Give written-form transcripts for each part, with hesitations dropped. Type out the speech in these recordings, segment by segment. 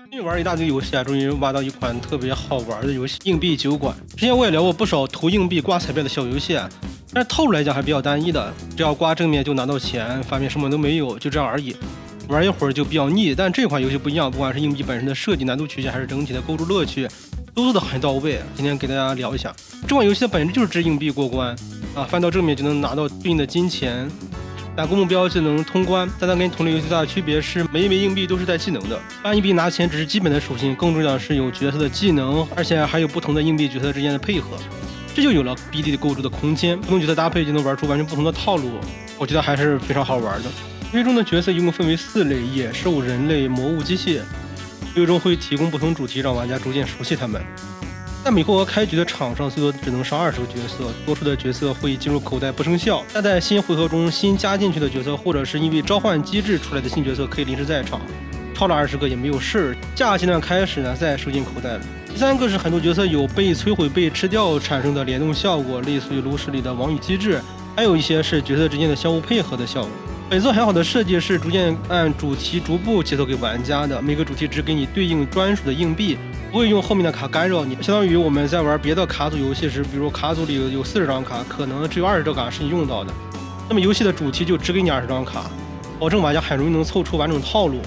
因为玩一大堆游戏啊，终于挖到一款特别好玩的游戏——硬币酒馆。之前我也聊过不少投硬币、刮彩票的小游戏啊，但是套路来讲还比较单一的，只要刮正面就拿到钱，反面什么都没有，就这样而已。玩一会儿就比较腻。但这款游戏不一样，不管是硬币本身的设计难度曲线，还是整体的构筑乐趣，都做得很到位。今天给大家聊一下这款游戏的本质就是掷硬币过关啊，翻到正面就能拿到对应的金钱。打过目标就能通关，但它跟同类游戏最大的区别是，每一枚硬币都是带技能的。翻硬币拿钱只是基本的属性，更重要的是有角色的技能，而且还有不同的硬币角色之间的配合，这就有了比例的构筑的空间。不同角色搭配就能玩出完全不同的套路，我觉得还是非常好玩的。游戏中的角色一共分为4类：野兽、人类、魔物、机械。游戏中会提供不同主题，让玩家逐渐熟悉它们。在每回合开局的场上最多只能上20个角色，多数的角色会进入口袋不生效，但在新回合中新加进去的角色，或者是因为召唤机制出来的新角色可以临时在场，超了20个也没有事。下阶段开始呢，再收进口袋了。第3个是很多角色有被摧毁、被吃掉产生的联动效果，类似于炉石里的网语机制，还有一些是角色之间的相互配合的效果。本作很好的设计是逐渐按主题逐步解锁给玩家的，每个主题只给你对应专属的硬币，不会用后面的卡干扰你。相当于我们在玩别的卡组游戏时，比如卡组里有40张卡，可能只有20张卡是你用到的，那么游戏的主题就只给你20张卡，保证玩家很容易能凑出完整套路，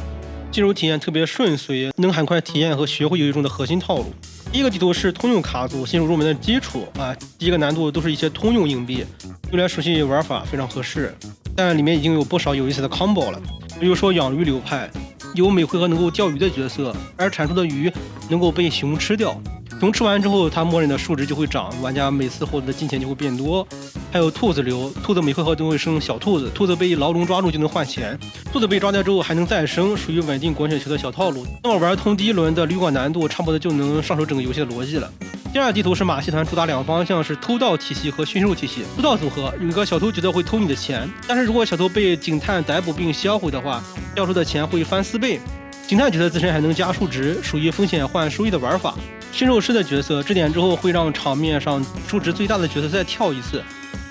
进入体验特别顺遂，能很快体验和学会游戏中的核心套路。第一个地图是通用卡组，新手入门的基础啊，第一个难度都是一些通用硬币，用来熟悉玩法非常合适。但里面已经有不少有意思的 combo 了，比如说养鱼流派，有每回合能够钓鱼的角色，而产出的鱼能够被熊吃掉，熊吃完之后它默认的数值就会涨，玩家每次获得的金钱就会变多。还有兔子流，兔子每回合都会生小兔子，兔子被牢笼抓住就能换钱，兔子被抓掉之后还能再生，属于稳定滚雪球的小套路。那么玩通第一轮的旅馆难度，差不多就能上手整个游戏的逻辑了。第二地图是马戏团，主打2个方向，是偷盗体系和驯兽体系。偷盗组合有一个小偷角色会偷你的钱，但是如果小偷被警探逮捕并销毁的话，掉出的钱会翻4倍。警探角色自身还能加数值，属于风险换收益的玩法。驯兽师的角色掷点之后会让场面上数值最大的角色再跳一次，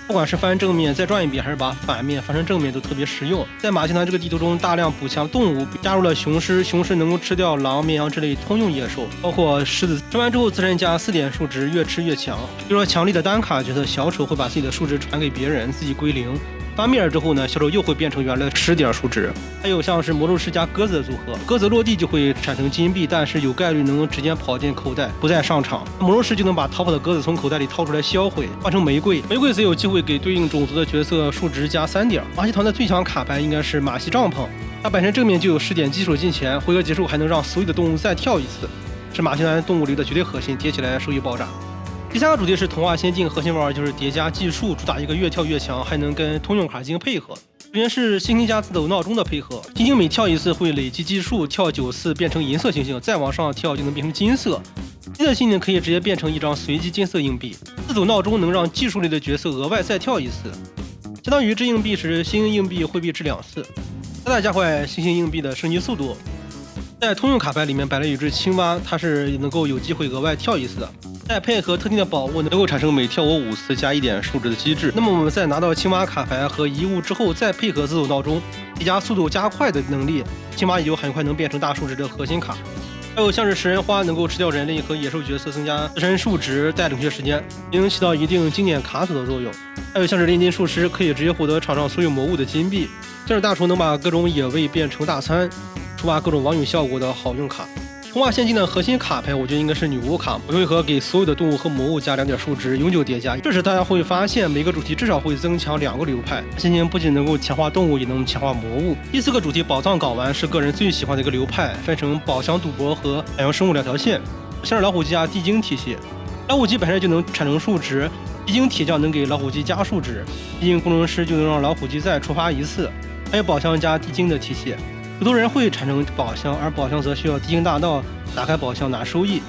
不管是翻正面再转一笔，还是把反面翻成正面，都特别实用。在马戏团这个地图中，大量补强动物，加入了雄狮，雄狮能够吃掉狼、绵羊之类通用野兽，包括狮子，吃完之后自身加4点数值，越吃越强。比如说强力的单卡角色小丑会把自己的数值传给别人，自己归0。翻面之后呢，小丑又会变成原来的10点数值。还有像是魔术师加鸽子的组合，鸽子落地就会产生金币，但是有概率能直接跑进口袋，不再上场。魔术师就能把逃跑的鸽子从口袋里掏出来销毁，换成玫瑰，玫瑰则有机会给对应种族的角色数值加3点。马戏团的最强卡牌应该是马戏帐篷，它本身正面就有10点基础金钱，回合结束还能让所有的动物再跳一次，是马戏团动物里的绝对核心，叠起来收益爆炸。第3个主题是童话仙境，核心玩法就是叠加技术，主打一个越跳越强，还能跟通用卡进行配合。首先是星星加自走闹钟的配合，星星每跳一次会累积技术，跳9次变成银色星星，再往上跳就能变成金色。金色星星可以直接变成一张随机金色硬币。自走闹钟能让技术类的角色额外再跳一次，相当于掷硬币时星星硬币会被掷2次，大大加快星星硬币的升级速度。在通用卡牌里面摆了一只青蛙，它是能够有机会额外跳一次的，再配合特定的宝物能够产生每跳我5次加1点数值的机制。那么我们在拿到青蛙卡牌和遗物之后，再配合自走闹钟叠加速度加快的能力，青蛙也就很快能变成大数值的核心卡。还有像是食人花能够吃掉人类和野兽角色，增加自身数值，带冷却时间，也能起到一定经典卡组的作用。还有像是炼金术师可以直接获得场上所有魔物的金币，像是大厨能把各种野味变成大餐，触发各种网友效果的好用卡。童话仙境的核心卡牌，我觉得应该是女巫卡，每回合给所有的动物和魔物加2点数值，永久叠加。这时大家会发现，每个主题至少会增强2个流派。仙境不仅能够强化动物，也能强化魔物。第4个主题宝藏港湾是个人最喜欢的一个流派，分成宝箱赌博和海洋生物2条线，像是老虎机加地精体系。老虎机本身就能产生数值，地精铁匠能给老虎机加数值，地精工程师就能让老虎机再触发1次。还有宝箱加地精的体系。普通人会产生宝箱，而宝箱则需要地精大盗打开宝箱拿收益。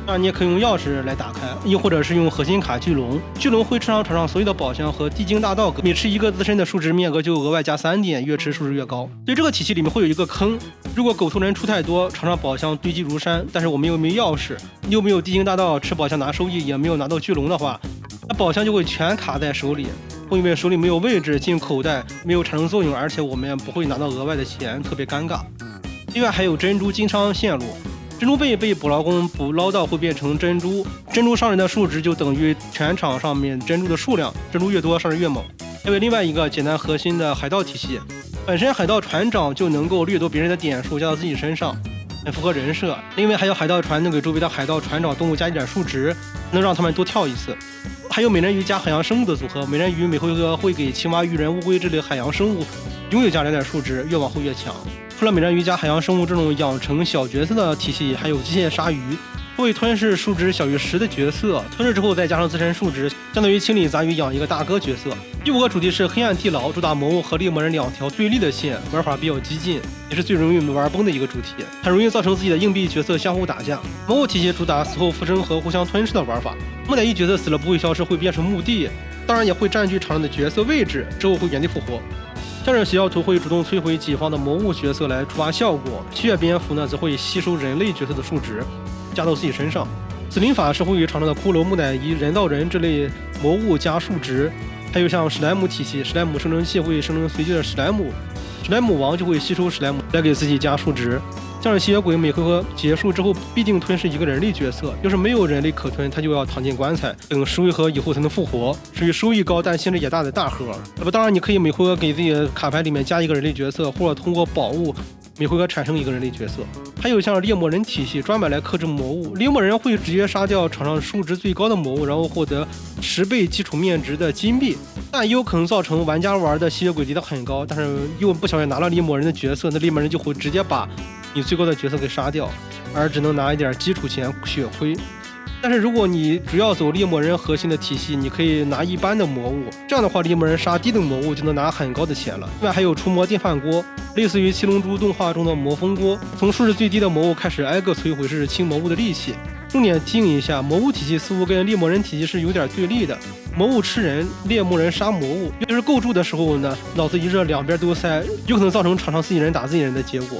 当然你也可以用钥匙来打开，又或者是用核心卡巨龙。巨龙会吃上场上所有的宝箱和地精大盗，每吃一个自身的数值面额就额外加3点，越吃数值越高。所以这个体系里面会有一个坑，如果狗头人出太多，场上宝箱堆积如山，但是我们又没有钥匙，又没有地精大盗吃宝箱拿收益，也没有拿到巨龙的话，那宝箱就会全卡在手里，会因为手里没有位置进口袋，没有产生作用，而且我们不会拿到额外的钱，特别尴尬。另外还有珍珠金商线路，珍珠贝被捕捞工捕捞到会变成珍珠，珍珠商人的数值就等于全场上面珍珠的数量，珍珠越多商人越猛。还有另外一个简单核心的海盗体系，本身海盗船长就能够掠夺别人的点数加到自己身上，很符合人设。另外还有海盗船能给周围的海盗船长动物加一点数值，能让他们多跳一次。还有美人鱼加海洋生物的组合，美人鱼每回合会给青蛙、鱼人、乌龟这类海洋生物永远加2点数值，越往后越强。除了美人鱼加海洋生物这种养成小角色的体系，还有机械鲨鱼，会吞噬数值小于10的角色，吞噬之后再加上自身数值，相当于清理杂鱼养一个大哥角色。第5个主题是黑暗地牢，主打魔物和猎魔人2条对立的线，玩法比较激进，也是最容易玩崩的一个主题，很容易造成自己的硬币角色相互打架。魔物体系主打死后复生和互相吞噬的玩法，木乃伊角色死了不会消失，会变成墓地，当然也会占据场上的角色位置，之后会原地复活。像是邪教徒会主动摧毁己方的魔物角色来触发效果，吸血蝙蝠呢则会吸收人类角色的数值，加到自己身上。死灵法师会给场上的骷髅、木乃伊、人造人这类魔物加数值，还有像史莱姆体系，史莱姆生成器会生成随机的史莱姆，史莱姆王就会吸收史莱姆来给自己加数值。像是吸血鬼每回合结束之后必定吞噬一个人类角色，要是没有人类可吞，他就要躺进棺材，等10回合以后才能复活，属于收益高但性质也大的大盒。当然你可以每回合给自己的卡牌里面加一个人类角色，或者通过宝物每回合产生一个人类角色。还有像猎魔人体系，专门来克制魔物，猎魔人会直接杀掉场上数值最高的魔物，然后获得10倍基础面值的金币，但也有可能造成玩家玩的吸血鬼跌得很高，但是又不小心拿了猎魔人的角色，那猎魔人就会直接把你最高的角色给杀掉，而只能拿一点基础钱血亏。但是如果你主要走猎魔人核心的体系，你可以拿一般的魔物，这样的话猎魔人杀低等魔物就能拿很高的钱了。另外还有除魔电饭锅，类似于七龙珠动画中的魔风锅，从数值最低的魔物开始挨个摧毁，是清魔物的利器。重点提醒一下，魔物体系似乎跟猎魔人体系是有点对立的，魔物吃人，猎魔人杀魔物。就是构筑的时候呢，脑子一热两边都塞，有可能造成场上自己人打自己人的结果，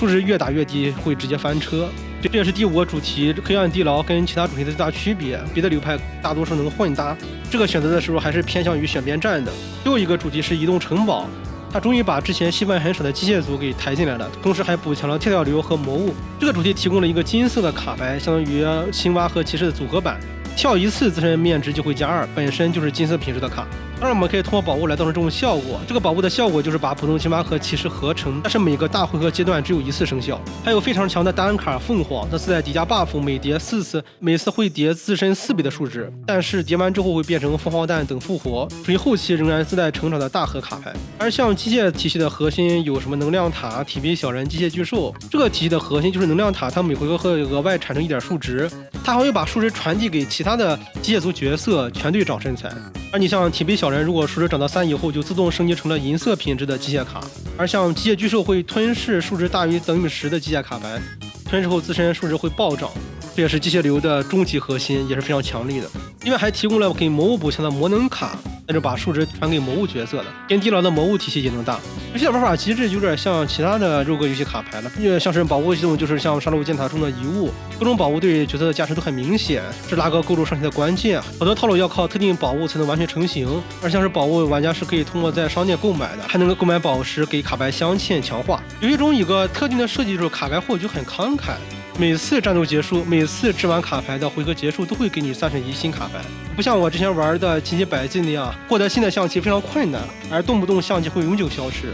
数值越打越低，会直接翻车。这也是第5个主题黑暗地牢跟其他主题的最大区别，别的流派大多数能混搭，这个选择的时候还是偏向于选边站的。最后一个主题是移动城堡，他终于把之前戏份很少的机械族给抬进来了，同时还补强了跳跳流和魔物。这个主题提供了一个金色的卡牌，相当于青蛙和骑士的组合版，跳一次自身面值就会加2，本身就是金色品质的卡。当然我们可以通过宝物来造成这种效果，这个宝物的效果就是把普通青蛙和骑士合成，但是每个大回合阶段只有1次生效。还有非常强的单卡凤凰，它自带叠加 buff， 每叠4次，每次会叠自身4倍的数值，但是叠完之后会变成凤凰蛋等复活，属于后期仍然自带成长的大盒卡牌。而像机械体系的核心有什么能量塔、铁皮小人、机械巨兽，这个体系的核心就是能量塔，它每回合会额外产生1点数值，它还会把数值传递给其他的机械族角色，全队长身材。而你像铁皮小人，如果数值涨到3以后，就自动升级成了银色品质的机械卡。而像机械巨兽会吞噬数值大于等于10的机械卡牌，吞噬后自身数值会暴涨，这也是机械流的终极核心，也是非常强力的。另外还提供了给魔物补强的魔能卡，那就把数值传给魔物角色的，跟地牢的魔物体系也能搭。游戏的玩法机制有点像其他的肉鸽游戏卡牌了，像是宝物系统就是像杀戮剑塔中的遗物，各种宝物对角色的价值都很明显，是拉高构筑上去的关键。好多套路要靠特定宝物才能完全成型，而像是宝物玩家是可以通过在商店购买的，还能够购买宝石给卡牌镶嵌强化。有一种一个特定的设计就是卡牌获取很慷慨，每次战斗结束，每次制完卡牌的回合结束都会给你31新卡牌，不像我之前玩的奇迹百技那样，获得新的象棋非常困难，而动不动象棋会永久消失。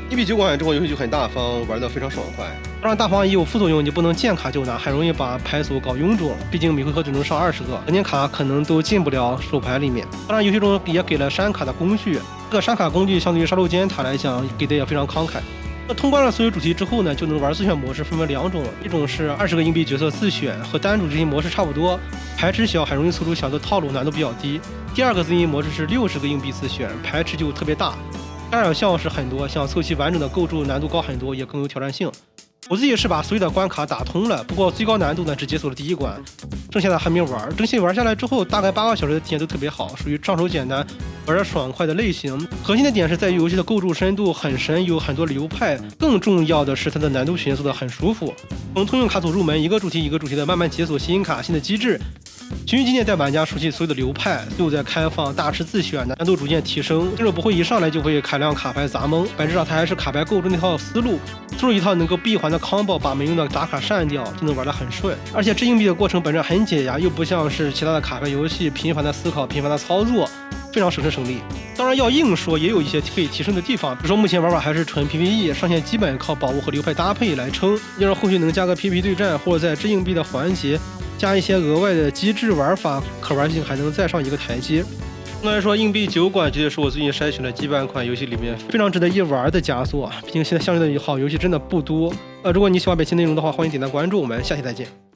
1比9管之后游戏就很大方，玩得非常爽快。当然大方也有副作用，你不能见卡就拿，很容易把牌组搞臃肿了，毕竟每回合只能上20个，10年卡可能都进不了手牌里面。当然游戏中也给了删卡的工具，这个删卡工具相对于杀戮尖塔来讲给的也非常慷慨。那通关了所有主题之后呢，就能玩自选模式，分为2种了，一种是20个硬币角色自选，和单主机模式差不多，牌池小，很容易凑出小的套路，难度比较低。第2个自营模式是60个硬币自选，牌池就特别大，干扰项是很多，想凑齐完整的构筑难度高很多，也更有挑战性。我自己是把所有的关卡打通了，不过最高难度呢只解锁了第1关，剩下的还没玩。整体玩下来之后，大概8个小时的体验都特别好，属于上手简单、玩得爽快的类型。核心的点是在于游戏的构筑深度很深，有很多流派，更重要的是它的难度曲线做得很舒服。从通用卡组入门，一个主题一个主题的慢慢解锁新卡、新的机制，群雄今年带玩家熟悉所有的流派，最后再开放大池自选，难度逐渐提升。新手不会一上来就会开两卡牌砸懵，本质上它还是卡牌构筑那套思路，输入一套能够闭环的 combo， 把没用的打卡删掉，就能玩得很顺。而且掷硬币的过程本质很解压，又不像是其他的卡牌游戏频繁的思考、频繁的操作，非常省时省力。当然要硬说，也有一些可以提升的地方，比如说目前玩法还是纯 PVE， 上线基本靠宝物和流派搭配来撑。要是后续能加个 PVP 对战，或者在掷硬币的环节加一些额外的机制玩法，可玩性还能再上一个台阶。总的来说，硬币酒馆绝对是我最近筛选的基板款游戏里面非常值得一玩的佳作，毕竟现在相对的好游戏真的不多。如果你喜欢本期内容的话，欢迎点赞关注，我们下期再见。